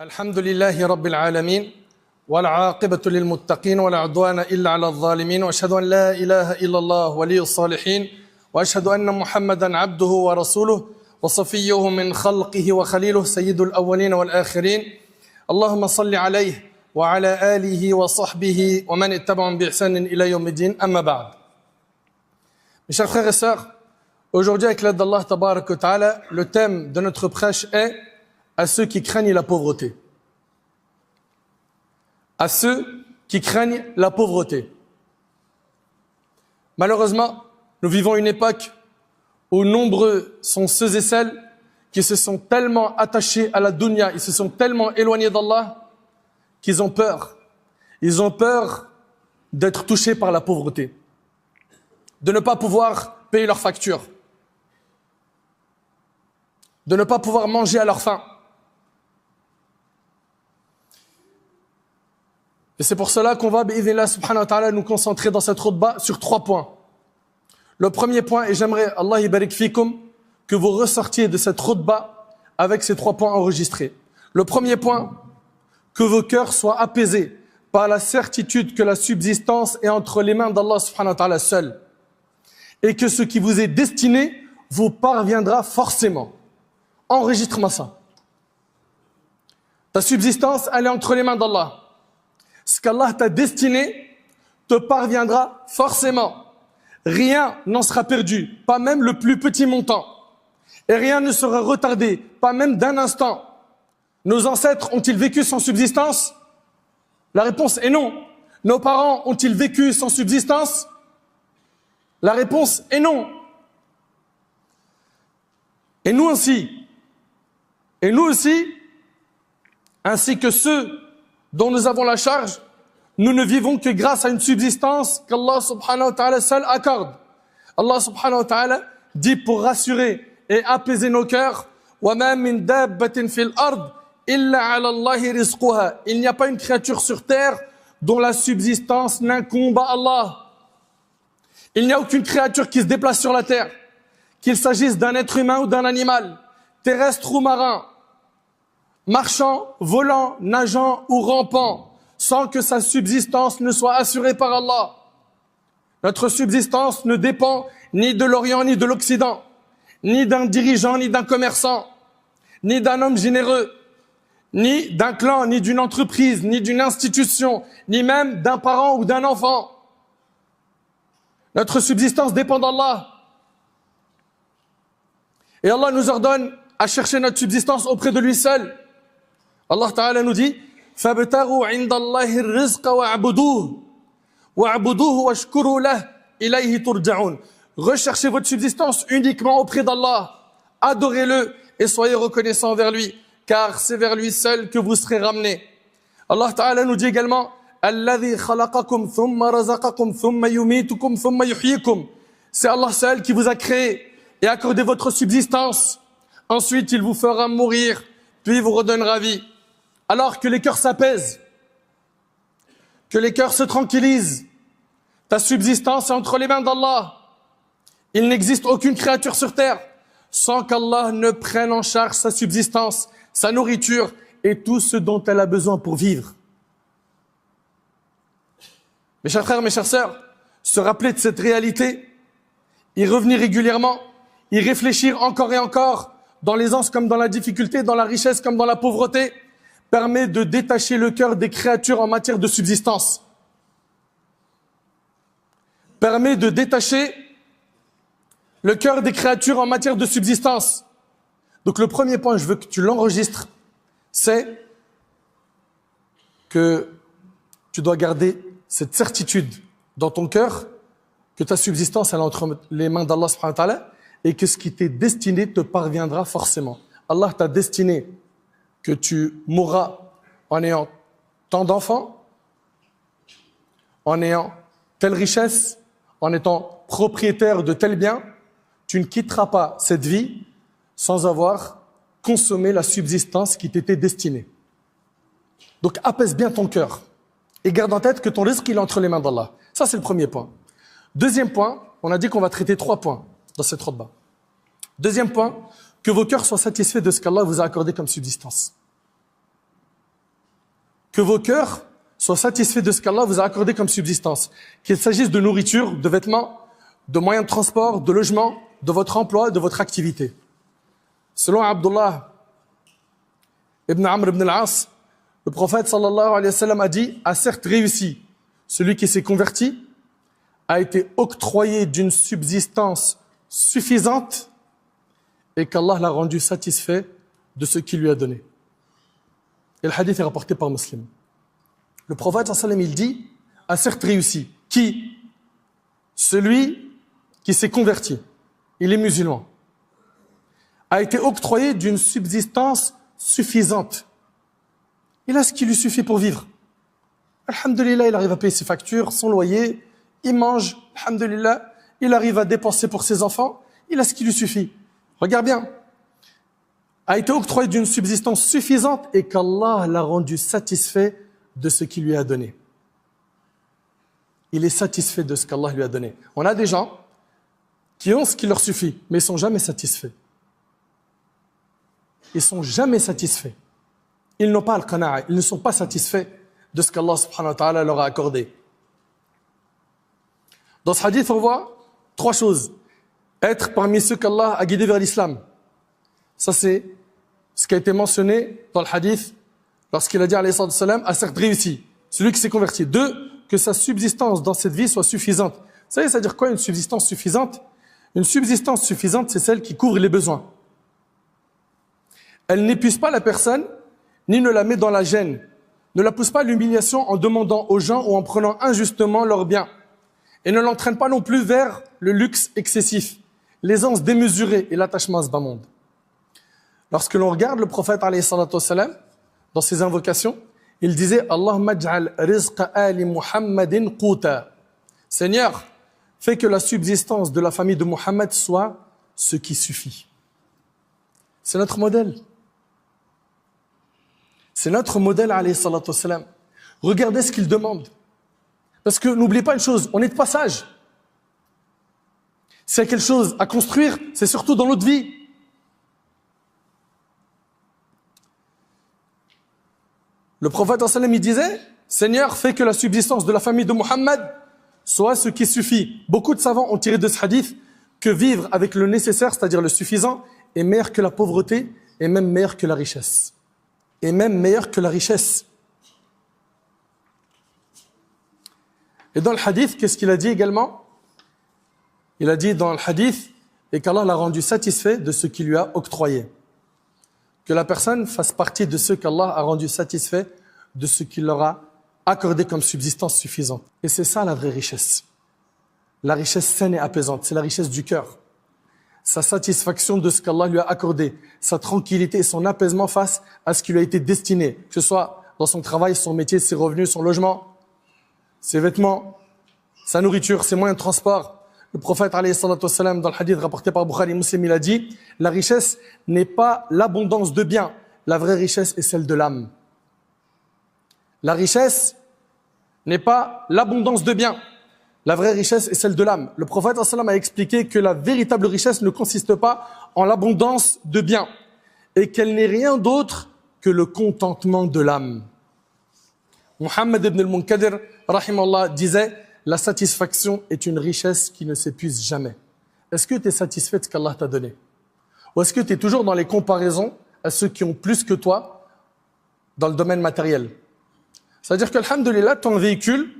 الحمد لله رب العالمين والعاقبة للمتقين ولا عدوان إلا على الظالمين وأشهد أن لا إله إلا الله ولي الصالحين وأشهد أن محمدا عبده ورسوله وصفيه من خلقه وخليله سيد الأولين والآخرين اللهم صل عليه وعلى آله وصحبه ومن اتبعهم بإحسان إلى يوم الدين أما بعد. Mes chers frères et sœurs, aujourd'hui avec l'aide d'Allah Tabarak wa Ta'ala, le thème de notre prêche est à ceux qui craignent la pauvreté. À ceux qui craignent la pauvreté. Malheureusement, nous vivons une époque où nombreux sont ceux et celles qui se sont tellement attachés à la dunya, ils se sont tellement éloignés d'Allah qu'ils ont peur. Ils ont peur d'être touchés par la pauvreté, de ne pas pouvoir payer leurs factures, de ne pas pouvoir manger à leur faim. Et c'est pour cela qu'on va, bi'idhnillah subhanahu wa ta'ala, nous concentrer dans cette khutbah sur 3 points. Le premier point, et j'aimerais, Allah yabarik fikum, que vous ressortiez de cette khutbah avec ces 3 points enregistrés. Le premier point, que vos cœurs soient apaisés par la certitude que la subsistance est entre les mains d'Allah subhanahu wa ta'ala seul. Et que ce qui vous est destiné vous parviendra forcément. Enregistre-moi ça. Ta subsistance, elle est entre les mains d'Allah. Ce qu'Allah t'a destiné te parviendra forcément. Rien n'en sera perdu, pas même le plus petit montant. Et rien ne sera retardé, pas même d'un instant. Nos ancêtres ont-ils vécu sans subsistance? La réponse est non. Nos parents ont-ils vécu sans subsistance? La réponse est non. Et nous aussi, ainsi que ceux dont nous avons la charge, nous ne vivons que grâce à une subsistance qu'Allah subhanahu wa ta'ala seul accorde. Allah subhanahu wa ta'ala dit pour rassurer et apaiser nos cœurs, وَمَا مِن دَابَّةٍ فِي الْأَرْضِ إِلَّا عَلَى اللَّهِ رِزْقُهَا. Il n'y a pas une créature sur terre dont la subsistance n'incombe à Allah. Il n'y a aucune créature qui se déplace sur la terre, qu'il s'agisse d'un être humain ou d'un animal, terrestre ou marin, marchant, volant, nageant ou rampant, sans que sa subsistance ne soit assurée par Allah. Notre subsistance ne dépend ni de l'Orient ni de l'Occident, ni d'un dirigeant ni d'un commerçant, ni d'un homme généreux, ni d'un clan, ni d'une entreprise, ni d'une institution, ni même d'un parent ou d'un enfant. Notre subsistance dépend d'Allah. Et Allah nous ordonne à chercher notre subsistance auprès de lui seul. Allah Ta'ala nous dit فَابْتَغُوا عِنْدَ اللَّهِ الرِّزْقَ وَاعْبُدُوهُ وَاشْكُرُوا لَهُ إِلَيْهِ تُرْجَعُونَ. Recherchez votre subsistance uniquement auprès d'Allah. Adorez-le et soyez reconnaissants vers lui, car c'est vers lui seul que vous serez ramenés. Allah Ta'ala nous dit également الَّذِي خَلَقَكُمْ ثُمَّ رَزَقَكُمْ ثُمَّ يُمِيتُكُمْ ثُمَّ يُحْيِيكُمْ. C'est Allah seul qui vous a créé et accordé votre subsistance. Ensuite, il vous fera mourir, puis vous redonnera vie. Alors que les cœurs s'apaisent, que les cœurs se tranquillisent, ta subsistance est entre les mains d'Allah. Il n'existe aucune créature sur terre sans qu'Allah ne prenne en charge sa subsistance, sa nourriture et tout ce dont elle a besoin pour vivre. Mes chers frères, mes chères sœurs, se rappeler de cette réalité, y revenir régulièrement, y réfléchir encore et encore, dans l'aisance comme dans la difficulté, dans la richesse comme dans la pauvreté, permet de détacher le cœur des créatures en matière de subsistance. Permet de détacher le cœur des créatures en matière de subsistance. Donc le premier point, je veux que tu l'enregistres, c'est que tu dois garder cette certitude dans ton cœur que ta subsistance elle est entre les mains d'Allah subhanahu wa ta'ala et que ce qui t'est destiné te parviendra forcément. Allah t'a destiné que tu mourras en ayant tant d'enfants, en ayant telle richesse, en étant propriétaire de tel bien, tu ne quitteras pas cette vie sans avoir consommé la subsistance qui t'était destinée. Donc apaise bien ton cœur et garde en tête que ton risque il est entre les mains d'Allah. Ça c'est le premier point. Deuxième point, on a dit qu'on va traiter 3 points dans cette khutbah. Deuxième point, que vos cœurs soient satisfaits de ce qu'Allah vous a accordé comme subsistance. que vos cœurs soient satisfaits de ce qu'Allah vous a accordé comme subsistance. Qu'il s'agisse de nourriture, de vêtements, de moyens de transport, de logement, de votre emploi, de votre activité. Selon Abdullah ibn Amr ibn al-As, le prophète sallallahu alayhi wa sallam a dit, a certes réussi celui qui s'est converti, a été octroyé d'une subsistance suffisante et qu'Allah l'a rendu satisfait de ce qu'il lui a donné. Et le hadith est rapporté par Muslim. Le prophète sallallahu alayhi wa sallam, il dit, a certes réussi. Qui? Celui qui s'est converti. Il est musulman. A été octroyé d'une subsistance suffisante. Il a ce qui lui suffit pour vivre. Alhamdulillah, il arrive à payer ses factures, son loyer, il mange, alhamdulillah, il arrive à dépenser pour ses enfants, il a ce qui lui suffit. Regarde bien. A été octroyé d'une subsistance suffisante et qu'Allah l'a rendu satisfait de ce qu'il lui a donné. Il est satisfait de ce qu'Allah lui a donné. On a des gens qui ont ce qui leur suffit, mais ils ne sont jamais satisfaits. Ils ne sont jamais satisfaits. Ils n'ont pas al-qana'a, ils ne sont pas satisfaits de ce qu'Allah subhanahu wa ta'ala leur a accordé. Dans ce hadith, on voit 3 choses. Être parmi ceux qu'Allah a guidés vers l'islam. Ça, c'est ce qui a été mentionné dans le hadith lorsqu'il a dit, alayhi salatu wassalam, a certes réussi. Celui qui s'est converti. 2, que sa subsistance dans cette vie soit suffisante. Vous savez, ça veut dire quoi une subsistance suffisante? Une subsistance suffisante, c'est celle qui couvre les besoins. Elle n'épuise pas la personne, ni ne la met dans la gêne. Ne la pousse pas à l'humiliation en demandant aux gens ou en prenant injustement leurs biens. Et ne l'entraîne pas non plus vers le luxe excessif, l'aisance démesurée et l'attachement à ce bas monde. Lorsque l'on regarde le prophète alayhi salatu wassalam, dans ses invocations, il disait « Allahumma aj'al rizqa ali Muhammadin quta » Seigneur, fais que la subsistance de la famille de Muhammad soit ce qui suffit. C'est notre modèle. C'est notre modèle, alayhi salatu wassalam. Regardez ce qu'il demande. Parce que n'oubliez pas une chose, on est de passage. S'il y a quelque chose à construire, c'est surtout dans notre vie. Le prophète sallam, il disait, Seigneur, fais que la subsistance de la famille de Muhammad soit ce qui suffit. Beaucoup de savants ont tiré de ce hadith que vivre avec le nécessaire, c'est-à-dire le suffisant, est meilleur que la pauvreté et même meilleur que la richesse. Et même meilleur que la richesse. Et dans le hadith, qu'est-ce qu'il a dit également? Il a dit dans le hadith, et qu'Allah l'a rendu satisfait de ce qu'il lui a octroyé. Que la personne fasse partie de ceux qu'Allah a rendu satisfaits de ce qu'il leur a accordé comme subsistance suffisante. Et c'est ça la vraie richesse. La richesse saine et apaisante, c'est la richesse du cœur. Sa satisfaction de ce qu'Allah lui a accordé, sa tranquillité et son apaisement face à ce qui lui a été destiné, que ce soit dans son travail, son métier, ses revenus, son logement, ses vêtements, sa nourriture, ses moyens de transport. Le prophète, alayhi salatu wassalam, dans le hadith rapporté par Bukhari et Muslim, il a dit, la richesse n'est pas l'abondance de biens, la vraie richesse est celle de l'âme. La richesse n'est pas l'abondance de biens, la vraie richesse est celle de l'âme. Le prophète, alayhi sallam, a expliqué que la véritable richesse ne consiste pas en l'abondance de biens, et qu'elle n'est rien d'autre que le contentement de l'âme. Muhammad ibn al-Munkadir, rahimallah, disait, la satisfaction est une richesse qui ne s'épuise jamais. Est-ce que tu es satisfait de ce qu'Allah t'a donné? Ou est-ce que tu es toujours dans les comparaisons à ceux qui ont plus que toi dans le domaine matériel? C'est-à-dire que, alhamdoulilah, tu as un véhicule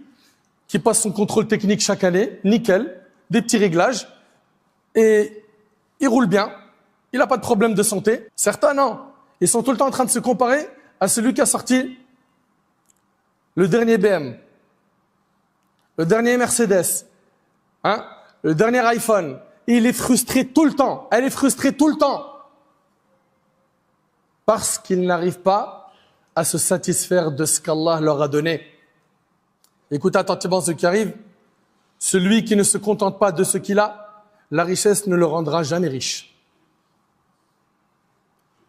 qui passe son contrôle technique chaque année, nickel, des petits réglages, et il roule bien, il n'a pas de problème de santé. Certains, non. Ils sont tout le temps en train de se comparer à celui qui a sorti le dernier BM, le dernier Mercedes, le dernier iPhone. Et il est frustré tout le temps. Elle est frustrée tout le temps. Parce qu'il n'arrive pas à se satisfaire de ce qu'Allah leur a donné. Écoutez attentivement ce qui arrive. Celui qui ne se contente pas de ce qu'il a, la richesse ne le rendra jamais riche.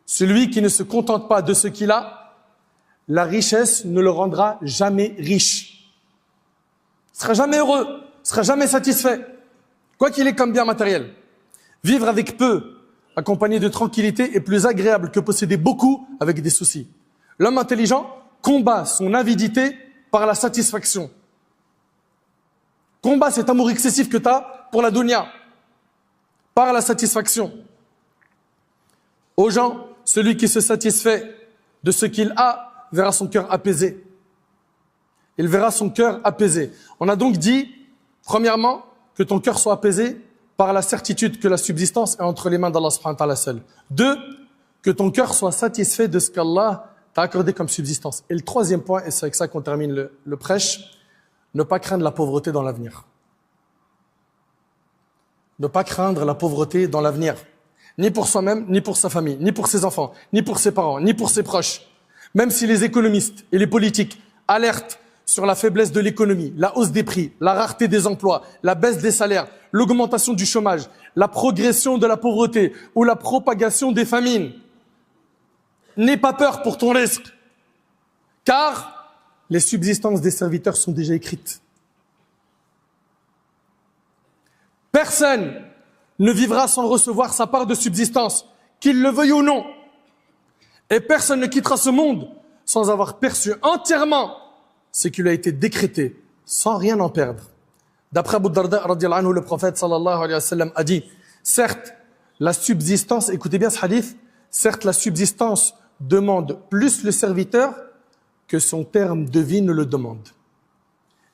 Celui qui ne se contente pas de ce qu'il a, la richesse ne le rendra jamais riche. Il sera jamais heureux, il sera jamais satisfait, quoi qu'il ait comme bien matériel. Vivre avec peu, accompagné de tranquillité, est plus agréable que posséder beaucoup avec des soucis. L'homme intelligent combat son avidité par la satisfaction. Combat cet amour excessif que tu as pour la dunya par la satisfaction. Aux gens, celui qui se satisfait de ce qu'il a verra son cœur apaisé. Il verra son cœur apaisé. On a donc dit, premièrement, que ton cœur soit apaisé par la certitude que la subsistance est entre les mains d'Allah subhanahu wa ta'ala seul. 2, que ton cœur soit satisfait de ce qu'Allah t'a accordé comme subsistance. Et le troisième point, et c'est avec ça qu'on termine le prêche, ne pas craindre la pauvreté dans l'avenir. Ne pas craindre la pauvreté dans l'avenir. Ni pour soi-même, ni pour sa famille, ni pour ses enfants, ni pour ses parents, ni pour ses proches. Même si les économistes et les politiques alertent sur la faiblesse de l'économie, la hausse des prix, la rareté des emplois, la baisse des salaires, l'augmentation du chômage, la progression de la pauvreté ou la propagation des famines. N'aie pas peur pour ton risque, car les subsistances des serviteurs sont déjà écrites. Personne ne vivra sans recevoir sa part de subsistance, qu'il le veuille ou non. Et personne ne quittera ce monde sans avoir perçu entièrement ce qui lui a été décrété, sans rien en perdre. D'après Abu Darda, radiyallahu anhu, le prophète sallallahu alayhi wa sallam a dit, certes, la subsistance, écoutez bien ce hadith, certes, la subsistance demande plus le serviteur que son terme de vie ne le demande.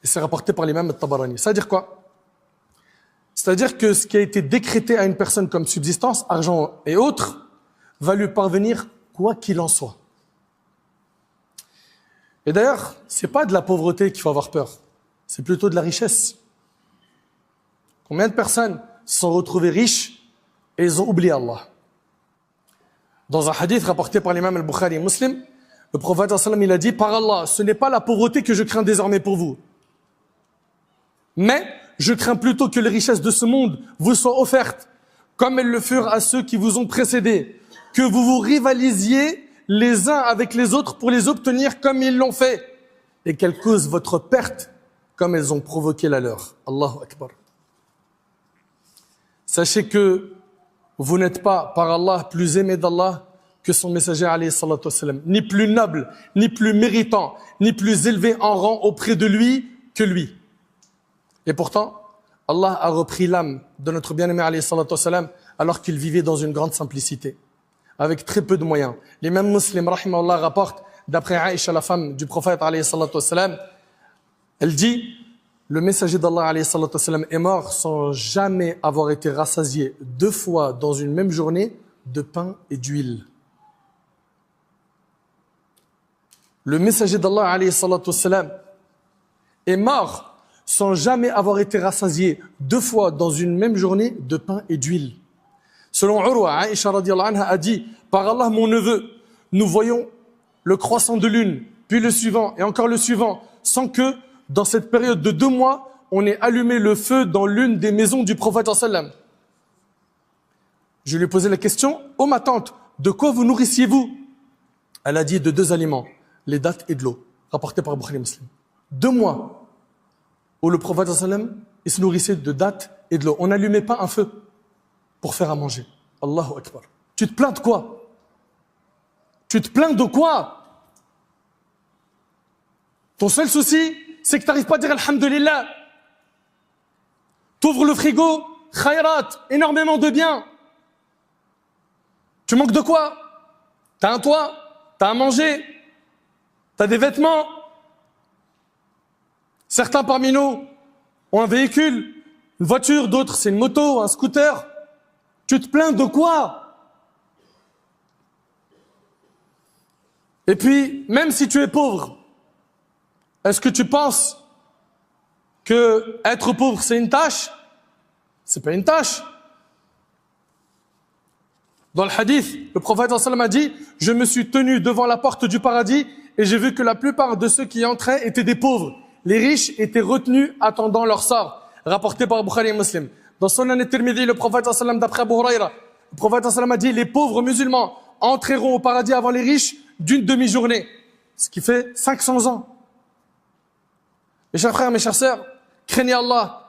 Et c'est rapporté par l'imam al-Tabarani. Ça veut dire quoi? C'est-à-dire que ce qui a été décrété à une personne comme subsistance, argent et autres, va lui parvenir quoi qu'il en soit. Et d'ailleurs, c'est pas de la pauvreté qu'il faut avoir peur, c'est plutôt de la richesse. Combien de personnes se sont retrouvées riches et ils ont oublié Allah? Dans un hadith rapporté par l'imam al-Bukhari et Muslim, le prophète sallallahu alayhi wa sallam, il a dit, par Allah, ce n'est pas la pauvreté que je crains désormais pour vous, mais je crains plutôt que les richesses de ce monde vous soient offertes, comme elles le furent à ceux qui vous ont précédés, que vous vous rivalisiez les uns avec les autres pour les obtenir comme ils l'ont fait, et qu'elles causent votre perte comme elles ont provoqué la leur. Allahu Akbar. Sachez que vous n'êtes pas, par Allah, plus aimé d'Allah que son messager, alayhi salatu wassalam, ni plus noble, ni plus méritant, ni plus élevé en rang auprès de lui que lui. Et pourtant, Allah a repris l'âme de notre bien-aimé, alayhi salatu wassalam, alors qu'il vivait dans une grande simplicité, avec très peu de moyens. L'imam Muslim, rahimahullah, rapporte, d'après Aïcha, la femme du prophète, alayhi salatu wassalam, elle dit, le messager d'Allah, alayhi salatu wassalam, est mort sans jamais avoir été rassasié 2 fois dans une même journée de pain et d'huile. Le messager d'Allah, alayhi salatu wassalam, est mort sans jamais avoir été rassasié 2 fois dans une même journée de pain et d'huile. Selon Urwa, Aïcha radiyallahu anha a dit, par Allah mon neveu, nous voyons le croissant de lune, puis le suivant et encore le suivant, sans que dans cette période de 2 mois, on ait allumé le feu dans l'une des maisons du prophète sallam. Je lui ai posé la question, ô ma tante, de quoi vous nourrissiez-vous? Elle a dit de 2 aliments, les dattes et de l'eau, rapporté par Bukhari Muslim. 2 mois où le prophète sallam, il se nourrissait de dattes et de l'eau. On n'allumait pas un feu pour faire à manger. Allahu Akbar. Tu te plains de quoi? Tu te plains de quoi? Ton seul souci, c'est que tu n'arrives pas à dire Alhamdulillah. Tu ouvres le frigo, khayrat, énormément de biens. Tu manques de quoi? Tu as un toit, tu as à manger, tu as des vêtements. Certains parmi nous ont un véhicule, une voiture, d'autres c'est une moto, un scooter. Tu te plains de quoi? Et puis, même si tu es pauvre, est-ce que tu penses que être pauvre c'est une tâche? C'est pas une tâche. Dans le hadith, le prophète sallallahu alayhi wa sallam a dit, je me suis tenu devant la porte du paradis et j'ai vu que la plupart de ceux qui y entraient étaient des pauvres. Les riches étaient retenus attendant leur sort. Rapporté par Bukhari et Muslim. Dans Sunan al-Tirmidhi, le prophète sallallahu alayhi wa sallam, d'après Abu Huraira, le prophète sallallahu alayhi wa sallam a dit, les pauvres musulmans entreront au paradis avant les riches d'une demi-journée. Ce qui fait 500 ans. Mes chers frères, mes chères sœurs, craignez Allah